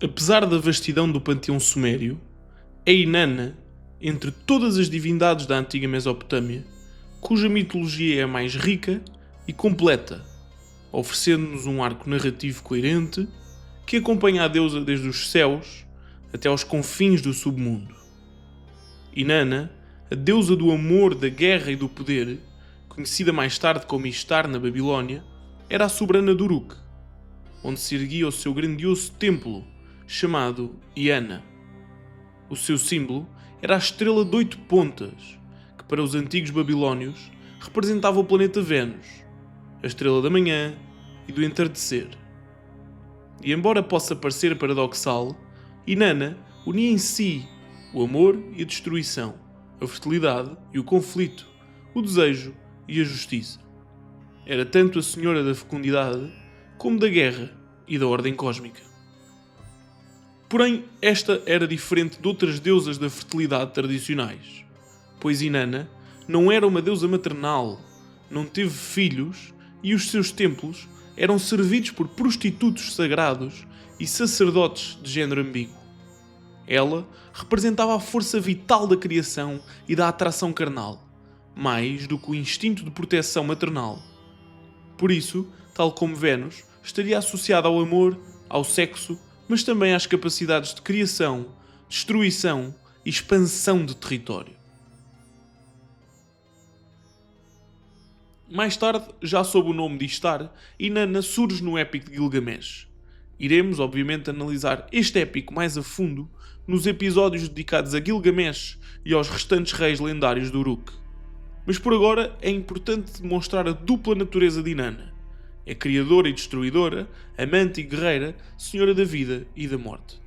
Apesar da vastidão do panteão sumério, é Inanna, entre todas as divindades da antiga Mesopotâmia, cuja mitologia é a mais rica e completa, oferecendo-nos um arco narrativo coerente que acompanha a deusa desde os céus até aos confins do submundo. Inanna, a deusa do amor, da guerra e do poder, conhecida mais tarde como Ishtar na Babilónia, era a soberana de Uruk, onde se erguia o seu grandioso templo, chamado Iana. O seu símbolo era a estrela de 8 pontas, que para os antigos babilónios representava o planeta Vênus, a estrela da manhã e do entardecer. E embora possa parecer paradoxal, Inanna unia em si o amor e a destruição, a fertilidade e o conflito, o desejo e a justiça. Era tanto a senhora da fecundidade como da guerra e da ordem cósmica. Porém, esta era diferente de outras deusas da fertilidade tradicionais, pois Inanna não era uma deusa maternal, não teve filhos e os seus templos eram servidos por prostitutos sagrados e sacerdotes de género ambíguo. Ela representava a força vital da criação e da atração carnal, mais do que o instinto de proteção maternal. Por isso, tal como Vênus, estaria associada ao amor, ao sexo, mas também às capacidades de criação, destruição e expansão de território. Mais tarde, já sob o nome de Ishtar, Inanna surge no épico de Gilgamesh. Iremos, obviamente, analisar este épico mais a fundo nos episódios dedicados a Gilgamesh e aos restantes reis lendários de Uruk. Mas por agora é importante demonstrar a dupla natureza de Inanna. É criadora e destruidora, amante e guerreira, senhora da vida e da morte.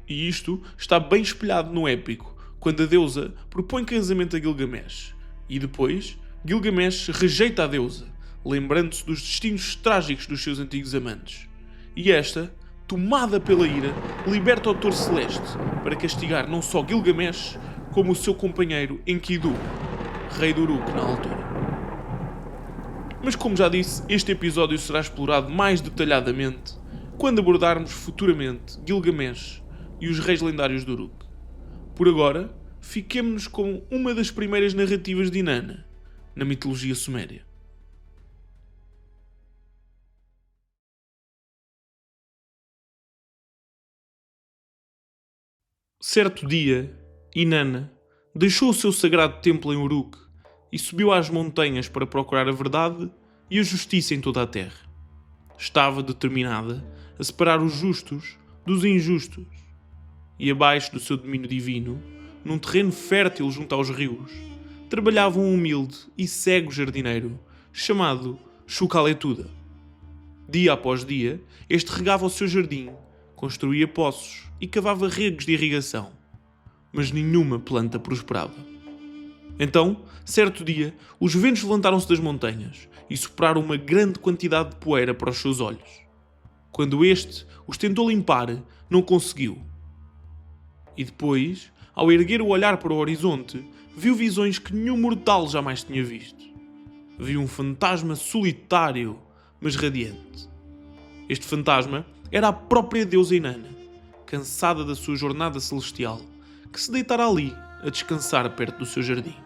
E isto está bem espelhado no épico, quando a deusa propõe casamento a Gilgamesh. E depois, Gilgamesh rejeita a deusa, lembrando-se dos destinos trágicos dos seus antigos amantes. E esta, tomada pela ira, liberta o touro celeste para castigar não só Gilgamesh, como o seu companheiro Enkidu, rei de Uruk na altura. Mas como já disse, este episódio será explorado mais detalhadamente quando abordarmos futuramente Gilgamesh e os reis lendários de Uruk. Por agora, fiquemo-nos com uma das primeiras narrativas de Inanna, na mitologia suméria. Certo dia, Inanna deixou o seu sagrado templo em Uruk e subiu às montanhas para procurar a verdade e a justiça em toda a terra. Estava determinada a separar os justos dos injustos. E abaixo do seu domínio divino, num terreno fértil junto aos rios, trabalhava um humilde e cego jardineiro chamado Chucaletuda. Dia após dia, este regava o seu jardim, construía poços e cavava regos de irrigação. Mas nenhuma planta prosperava. Então, certo dia, os ventos levantaram-se das montanhas e sopraram uma grande quantidade de poeira para os seus olhos. Quando este os tentou limpar, não conseguiu. E depois, ao erguer o olhar para o horizonte, viu visões que nenhum mortal jamais tinha visto. Viu um fantasma solitário, mas radiante. Este fantasma era a própria deusa Inanna, cansada da sua jornada celestial, que se deitara ali a descansar perto do seu jardim.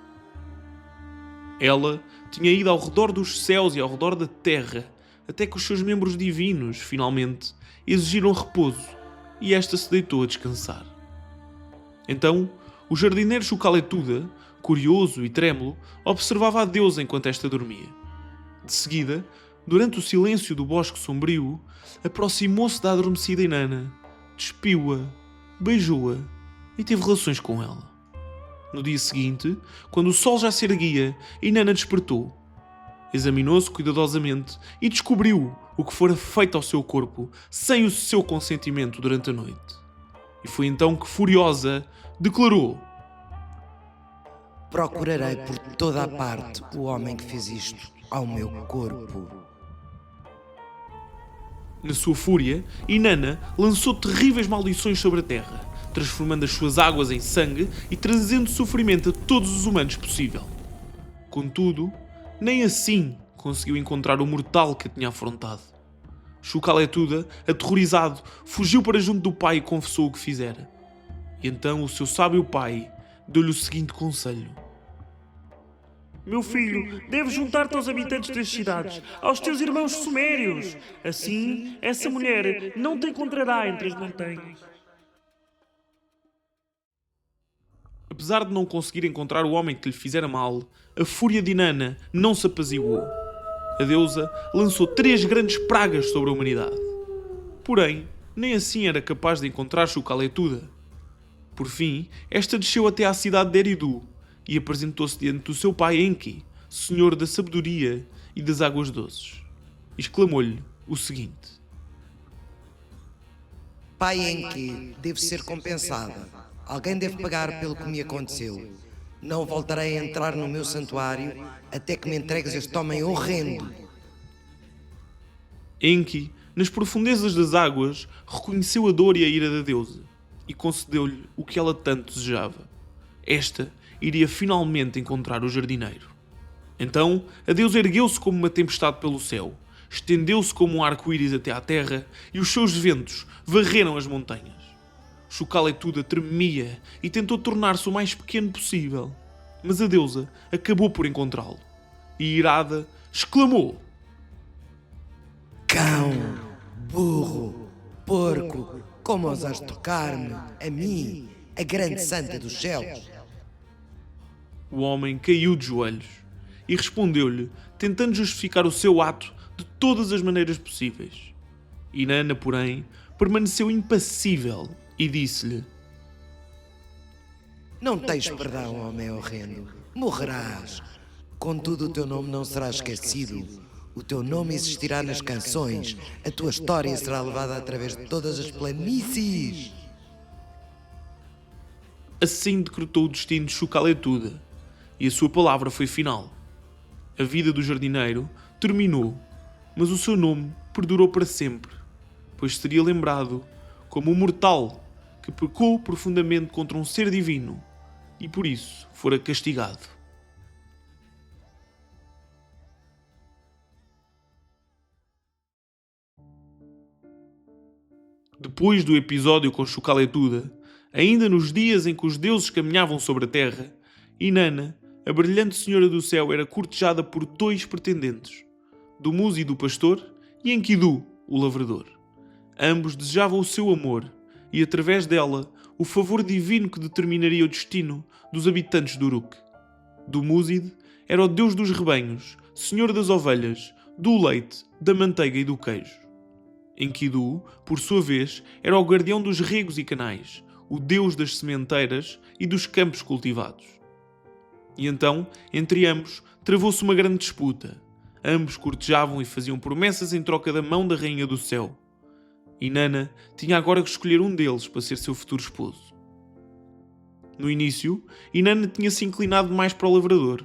Ela tinha ido ao redor dos céus e ao redor da terra, até que os seus membros divinos, finalmente, exigiram repouso, e esta se deitou a descansar. Então, o jardineiro Chucaletuda, curioso e trêmulo, observava a deusa enquanto esta dormia. De seguida, durante o silêncio do bosque sombrio, aproximou-se da adormecida Inanna, despiu-a, beijou-a e teve relações com ela. No dia seguinte, quando o sol já se erguia, Inanna despertou. Examinou-se cuidadosamente e descobriu o que fora feito ao seu corpo sem o seu consentimento durante a noite. E foi então que, furiosa, declarou: Procurarei por toda a parte o homem que fez isto ao meu corpo. Na sua fúria, Inanna lançou terríveis maldições sobre a terra, transformando as suas águas em sangue e trazendo sofrimento a todos os humanos possível. Contudo, nem assim conseguiu encontrar o mortal que a tinha afrontado. Chucaletuda, aterrorizado, fugiu para junto do pai e confessou o que fizera. E então o seu sábio pai deu-lhe o seguinte conselho: Meu filho, deves juntar-te aos habitantes das cidades, aos teus irmãos sumérios. Assim, essa mulher não te encontrará entre as montanhas. Apesar de não conseguir encontrar o homem que lhe fizera mal, a fúria de Inanna não se apaziguou. A deusa lançou 3 grandes pragas sobre a humanidade. Porém, nem assim era capaz de encontrar Chucaletuda. Por fim, esta desceu até à cidade de Eridu e apresentou-se diante do seu pai Enki, senhor da sabedoria e das águas doces. Exclamou-lhe o seguinte: Pai Enki, devo ser compensada. Alguém deve pagar pelo que me aconteceu. Não voltarei a entrar no meu santuário até que me entregues este homem horrendo. Enki, nas profundezas das águas, reconheceu a dor e a ira da deusa e concedeu-lhe o que ela tanto desejava. Esta iria finalmente encontrar o jardineiro. Então, a deusa ergueu-se como uma tempestade pelo céu, estendeu-se como um arco-íris até à terra e os seus ventos varreram as montanhas. Chucaletuda tremia e tentou tornar-se o mais pequeno possível, mas a deusa acabou por encontrá-lo e, irada, exclamou: Cão, burro, porco, como ousaste tocar-me, a mim, a grande santa dos céus? O homem caiu de joelhos e respondeu-lhe, tentando justificar o seu ato de todas as maneiras possíveis. Inanna, porém, permaneceu impassível e disse-lhe: Não tens perdão, homem horrendo. Morrerás. Contudo, o teu nome não será esquecido. O teu nome existirá nas canções. A tua história será levada através de todas as planícies. Assim decretou o destino de Chucaletuda, e a sua palavra foi final. A vida do jardineiro terminou, mas o seu nome perdurou para sempre, pois seria lembrado como um mortal que pecou profundamente contra um ser divino e por isso fora castigado. Depois do episódio com Chucaletuda, ainda nos dias em que os deuses caminhavam sobre a terra, Inanna, a brilhante senhora do céu, era cortejada por 2 pretendentes, Dumuzi do pastor e Enkidu, o lavrador. Ambos desejavam o seu amor e, através dela, o favor divino que determinaria o destino dos habitantes do Uruk. Dumuzid era o deus dos rebanhos, senhor das ovelhas, do leite, da manteiga e do queijo. Enkidu, por sua vez, era o guardião dos regos e canais, o deus das sementeiras e dos campos cultivados. E então, entre ambos, travou-se uma grande disputa. Ambos cortejavam e faziam promessas em troca da mão da rainha do céu. Inanna tinha agora que escolher um deles para ser seu futuro esposo. No início, Inanna tinha se inclinado mais para o lavrador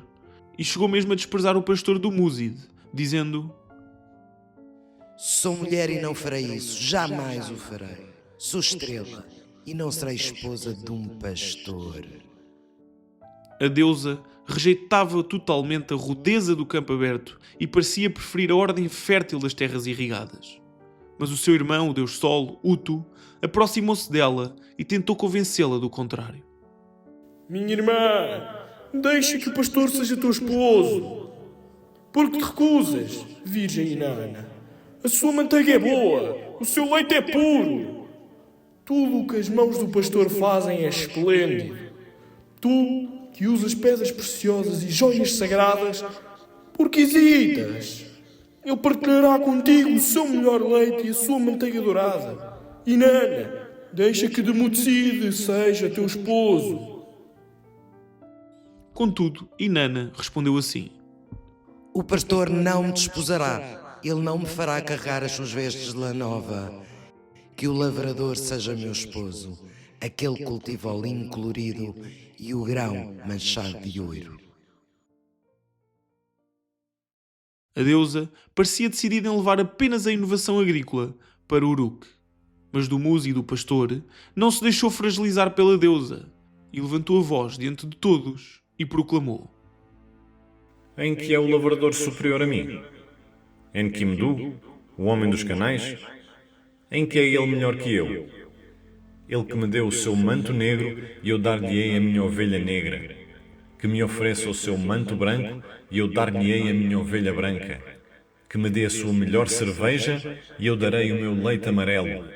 e chegou mesmo a desprezar o pastor Dumuzid, dizendo: Sou mulher e não farei isso, jamais o farei. Sou estrela e não serei esposa de um pastor. A deusa rejeitava totalmente a rudeza do campo aberto e parecia preferir a ordem fértil das terras irrigadas. Mas o seu irmão, o deus Sol, Utu, aproximou-se dela e tentou convencê-la do contrário. Minha irmã, deixa que o pastor seja teu esposo. Por que te recusas, Virgem Inanna? A sua manteiga é boa, o seu leite é puro. Tudo o que as mãos do pastor fazem é esplêndido. Tu, que usas pedras preciosas e joias sagradas, por que hesitas? Ele partilhará contigo o seu melhor leite e a sua manteiga dourada. Inanna, deixa que Dumuzid seja teu esposo. Contudo, Inanna respondeu assim: O pastor não me desposará. Ele não me fará carregar as suas vestes de lã nova. Que o lavrador seja meu esposo, aquele que cultiva o linho colorido e o grão manchado de ouro. A deusa parecia decidida em levar apenas a inovação agrícola para Uruk. Mas Dumuzid, o pastor, não se deixou fragilizar pela deusa e levantou a voz diante de todos e proclamou: Enki é o lavrador superior a mim. Enkidu o homem dos canais? Em que é ele melhor que eu? Ele que me deu o seu manto negro e eu dar-lhe-ei a minha ovelha negra. Que me ofereça o seu manto branco e eu dar-lhe-ei a minha ovelha branca. Que me dê a sua melhor cerveja e eu darei o meu leite amarelo.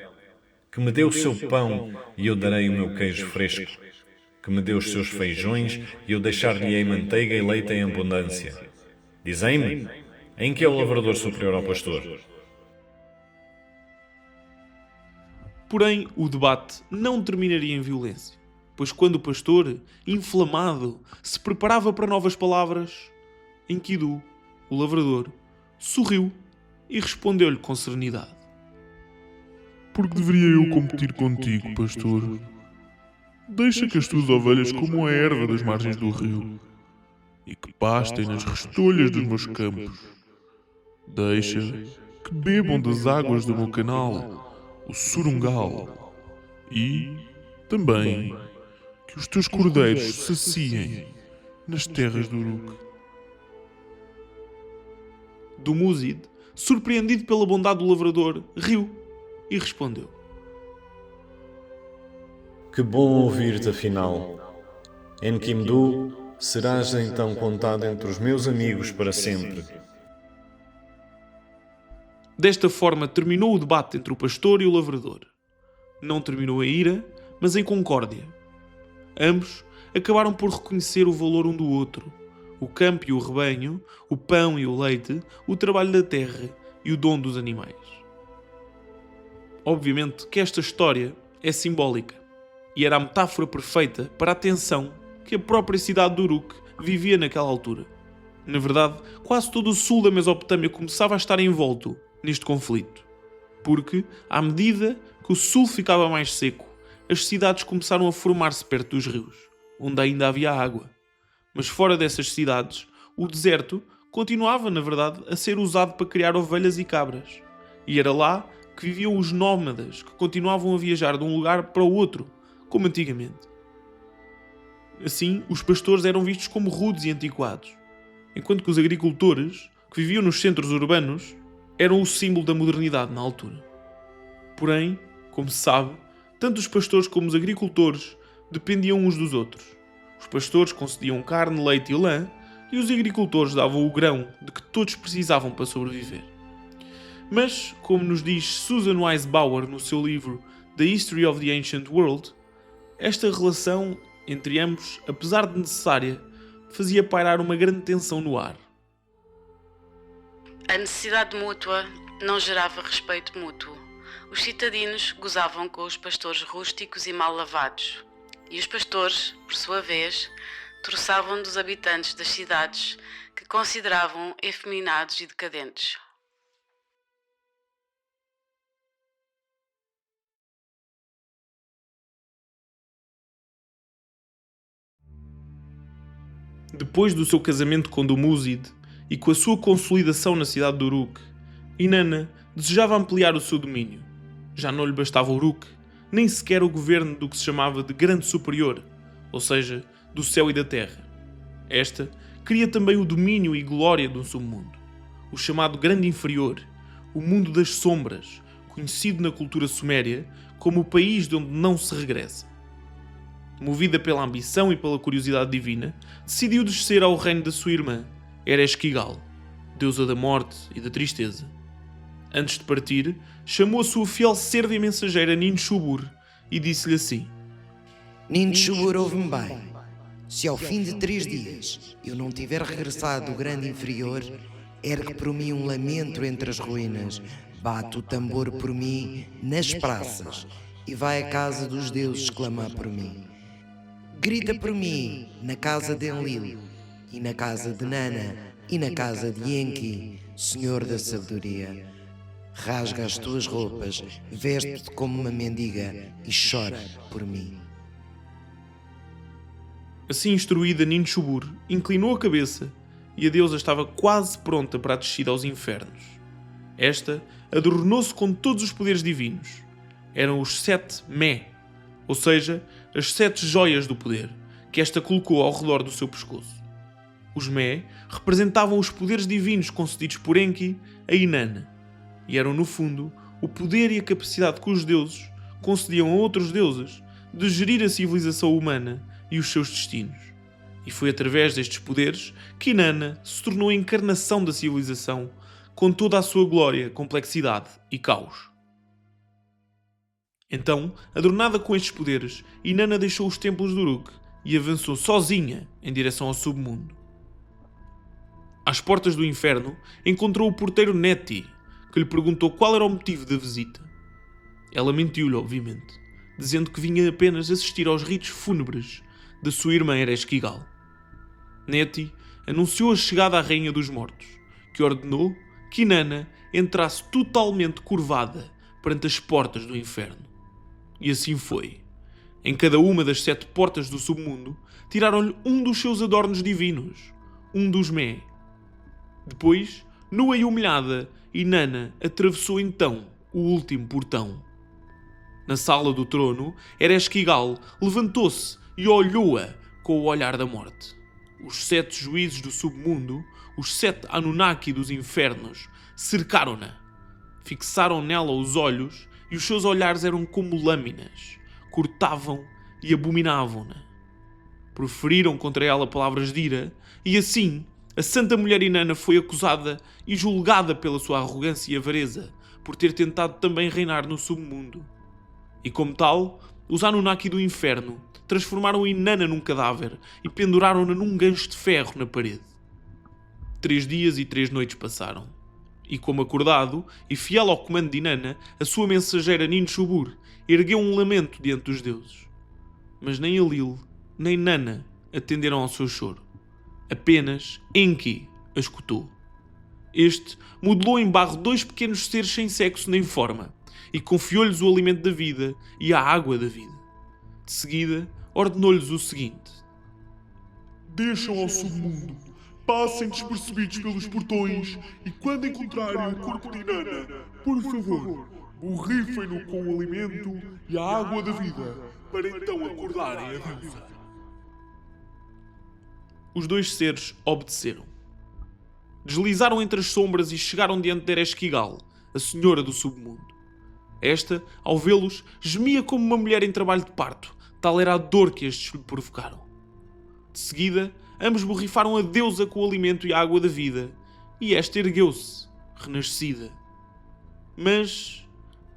Que me dê o seu pão e eu darei o meu queijo fresco. Que me dê os seus feijões e eu deixar-lhe-ei manteiga e leite em abundância. Dizei-me, em que é o lavrador superior ao pastor? Porém, o debate não terminaria em violência, pois quando o pastor, inflamado, se preparava para novas palavras, Enkidu, o lavrador, sorriu e respondeu-lhe com serenidade. Por que deveria eu competir contigo, pastor? Deixa que as tuas ovelhas comam a erva das margens do rio e que pastem nas restolhas dos meus campos. Deixa que bebam das águas do meu canal, o Surungal, e também que os teus cordeiros saciem nas terras do Uruk. Dumuzid, surpreendido pela bondade do lavrador, riu e respondeu. Que bom ouvir-te afinal. Enkimdu, serás então contado entre os meus amigos para sempre. Desta forma terminou o debate entre o pastor e o lavrador. Não terminou em ira, mas em concórdia. Ambos acabaram por reconhecer o valor um do outro, o campo e o rebanho, o pão e o leite, o trabalho da terra e o dom dos animais. Obviamente que esta história é simbólica e era a metáfora perfeita para a tensão que a própria cidade de Uruk vivia naquela altura. Na verdade, quase todo o sul da Mesopotâmia começava a estar envolto neste conflito, porque, à medida que o sul ficava mais seco, as cidades começaram a formar-se perto dos rios, onde ainda havia água. Mas fora dessas cidades, o deserto continuava, na verdade, a ser usado para criar ovelhas e cabras. E era lá que viviam os nómadas, que continuavam a viajar de um lugar para o outro, como antigamente. Assim, os pastores eram vistos como rudes e antiquados, enquanto que os agricultores, que viviam nos centros urbanos, eram o símbolo da modernidade na altura. Porém, como se sabe, tanto os pastores como os agricultores dependiam uns dos outros. Os pastores concediam carne, leite e lã, e os agricultores davam o grão de que todos precisavam para sobreviver. Mas, como nos diz Susan Wise Bauer no seu livro The History of the Ancient World, esta relação entre ambos, apesar de necessária, fazia pairar uma grande tensão no ar. A necessidade mútua não gerava respeito mútuo. Os citadinos gozavam com os pastores rústicos e mal lavados, e os pastores, por sua vez, troçavam dos habitantes das cidades que consideravam efeminados e decadentes. Depois do seu casamento com Dumuzid e com a sua consolidação na cidade de Uruk, Inanna desejava ampliar o seu domínio. Já não lhe bastava Uruk, nem sequer o governo do que se chamava de Grande Superior, ou seja, do céu e da terra. Esta queria também o domínio e glória de um submundo, o chamado Grande Inferior, o mundo das sombras, conhecido na cultura suméria como o país de onde não se regressa. Movida pela ambição e pela curiosidade divina, decidiu descer ao reino da sua irmã, Ereshkigal, deusa da morte e da tristeza. Antes de partir, chamou a sua fiel serva e mensageira Ninshubur e disse-lhe assim: Ninshubur, ouve-me bem. Se ao fim de 3 dias eu não tiver regressado do grande inferior, ergue por mim um lamento entre as ruínas, bate o tambor por mim nas praças e vai à casa dos deuses clamar por mim. Grita por mim na casa de Enlil, e na casa de Nana, e na casa de Enki, Senhor da sabedoria. Rasga as tuas roupas, veste-te como uma mendiga e chora por mim. Assim instruída, Ninshubur inclinou a cabeça e a deusa estava quase pronta para a descida aos infernos. Esta adornou-se com todos os poderes divinos. Eram os 7 Mé, ou seja, as 7 joias do poder, que esta colocou ao redor do seu pescoço. Os Mé representavam os poderes divinos concedidos por Enki a Inanna. e eram, no fundo, o poder e a capacidade que os deuses concediam a outros deuses de gerir a civilização humana e os seus destinos. E foi através destes poderes que Inanna se tornou a encarnação da civilização, com toda a sua glória, complexidade e caos. Então, adornada com estes poderes, Inanna deixou os templos de Uruk e avançou sozinha em direção ao submundo. Às portas do inferno, encontrou o porteiro Neti, que lhe perguntou qual era o motivo da visita. Ela mentiu-lhe, obviamente, dizendo que vinha apenas assistir aos ritos fúnebres da sua irmã Ereshkigal. Neti anunciou a chegada à Rainha dos Mortos, que ordenou que Inanna entrasse totalmente curvada perante as portas do inferno. E assim foi. Em cada uma das 7 portas do submundo, tiraram-lhe um dos seus adornos divinos, um dos Mé. Depois, nua e humilhada, Inanna atravessou então o último portão. Na sala do trono, Ereshkigal levantou-se e olhou-a com o olhar da morte. Os 7 juízes do submundo, os 7 Anunnaki dos infernos, cercaram-na. Fixaram nela os olhos e os seus olhares eram como lâminas. Cortavam e abominavam-na. Proferiram contra ela palavras de ira e assim a santa mulher Inanna foi acusada e julgada pela sua arrogância e avareza por ter tentado também reinar no submundo. E como tal, os Anunnaki do inferno transformaram Inanna num cadáver e penduraram-na num gancho de ferro na parede. 3 dias e 3 noites passaram. E como acordado, e fiel ao comando de Inanna, a sua mensageira Ninshubur ergueu um lamento diante dos deuses. Mas nem Enlil, nem Nanna atenderam ao seu choro. Apenas Enki a escutou. Este modelou em barro 2 pequenos seres sem sexo nem forma e confiou-lhes o alimento da vida e a água da vida. De seguida, ordenou-lhes o seguinte: Deixam ao submundo, passem despercebidos pelos portões e quando encontrarem o corpo de Inanna, por favor, borrifem-no com o alimento e a água da vida, para então acordarem a deusa. Os 2 seres obedeceram. Deslizaram entre as sombras e chegaram diante de Ereshkigal, a senhora do submundo. Esta, ao vê-los, gemia como uma mulher em trabalho de parto, tal era a dor que estes lhe provocaram. De seguida, ambos borrifaram a deusa com o alimento e a água da vida, e esta ergueu-se, renascida. Mas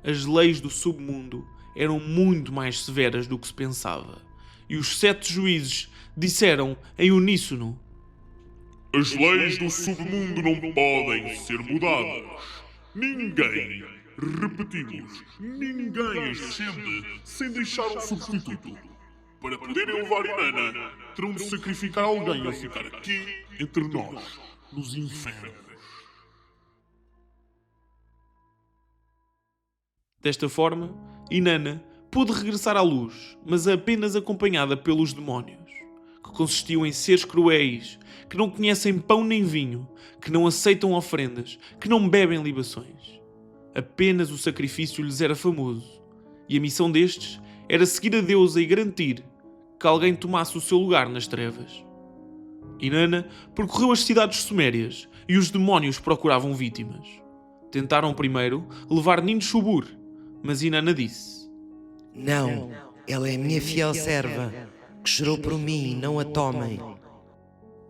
as leis do submundo eram muito mais severas do que se pensava, e os 7 juízes disseram em uníssono: As leis do submundo não podem ser mudadas. Ninguém, repetimos, ninguém ascende sem deixar um substituto. Para poderem levar Inanna, terão de sacrificar alguém a ficar aqui entre nós, nos infernos. Desta forma, Inanna pôde regressar à luz, mas apenas acompanhada pelos demónios, que consistiam em seres cruéis, que não conhecem pão nem vinho, que não aceitam ofrendas, que não bebem libações. Apenas o sacrifício lhes era famoso, e a missão destes era seguir a deusa e garantir que alguém tomasse o seu lugar nas trevas. Inanna percorreu as cidades sumérias e os demónios procuravam vítimas. Tentaram primeiro levar Ninshubur, mas Inanna disse: Não, ela é minha fiel serva, que chorou por mim, não a tomem.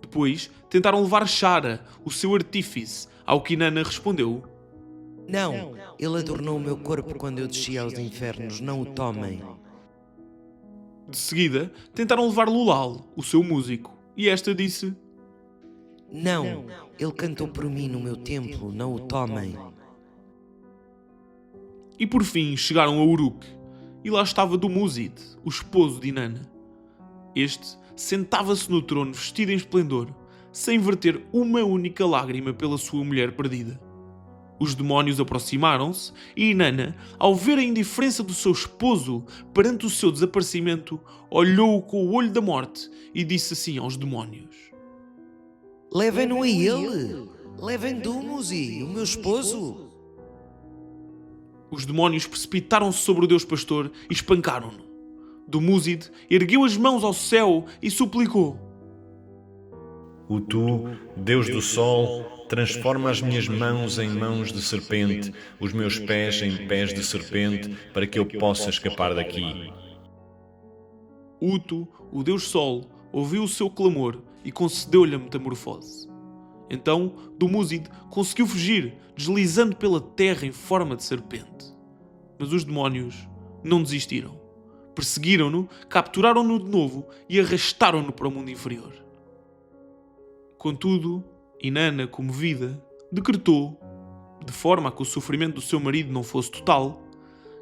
Depois tentaram levar Shara, o seu artífice, ao que Inanna respondeu: Não, ele adornou o meu corpo quando eu desci aos infernos, não o tomem. De seguida, tentaram levar Lulal, o seu músico, e esta disse: Não, ele cantou por mim no meu templo, não o tomem. E por fim chegaram a Uruk, e lá estava Dumuzid, o esposo de Inanna. Este sentava-se no trono vestido em esplendor, sem verter uma única lágrima pela sua mulher perdida. Os demónios aproximaram-se e Inanna, ao ver a indiferença do seu esposo perante o seu desaparecimento, olhou-o com o olho da morte e disse assim aos demónios: Levem-no a ele, levem Dumuzi, o meu esposo. Os demónios precipitaram-se sobre o Deus Pastor e espancaram-no. Dumuzid ergueu as mãos ao céu e suplicou: O Tu, Deus do Sol, transforma as minhas mãos em mãos de serpente, os meus pés em pés de serpente, para que eu possa escapar daqui. Utu, o Deus Sol, ouviu o seu clamor e concedeu-lhe a metamorfose. Então, Dumuzid conseguiu fugir, deslizando pela terra em forma de serpente. Mas os demónios não desistiram. Perseguiram-no, capturaram-no de novo e arrastaram-no para o mundo inferior. Contudo, Inanna, comovida, decretou, de forma a que o sofrimento do seu marido não fosse total,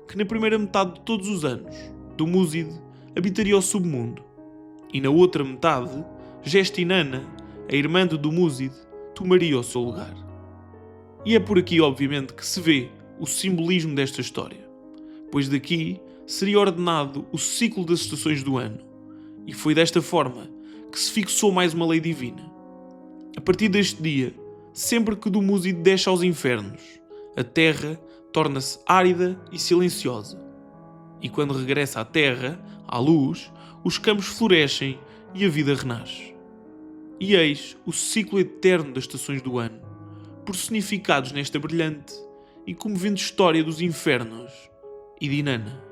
que na primeira metade de todos os anos, Dumuzid habitaria o submundo, e na outra metade, Gesta Inanna, a irmã de Dumuzid, tomaria o seu lugar. E é por aqui, obviamente, que se vê o simbolismo desta história, pois daqui seria ordenado o ciclo das estações do ano, e foi desta forma que se fixou mais uma lei divina. A partir deste dia, sempre que Dumuzid desce aos infernos, a terra torna-se árida e silenciosa. E quando regressa à terra, à luz, os campos florescem e a vida renasce. E eis o ciclo eterno das estações do ano, personificados nesta brilhante e comovente história dos infernos e de Inanna.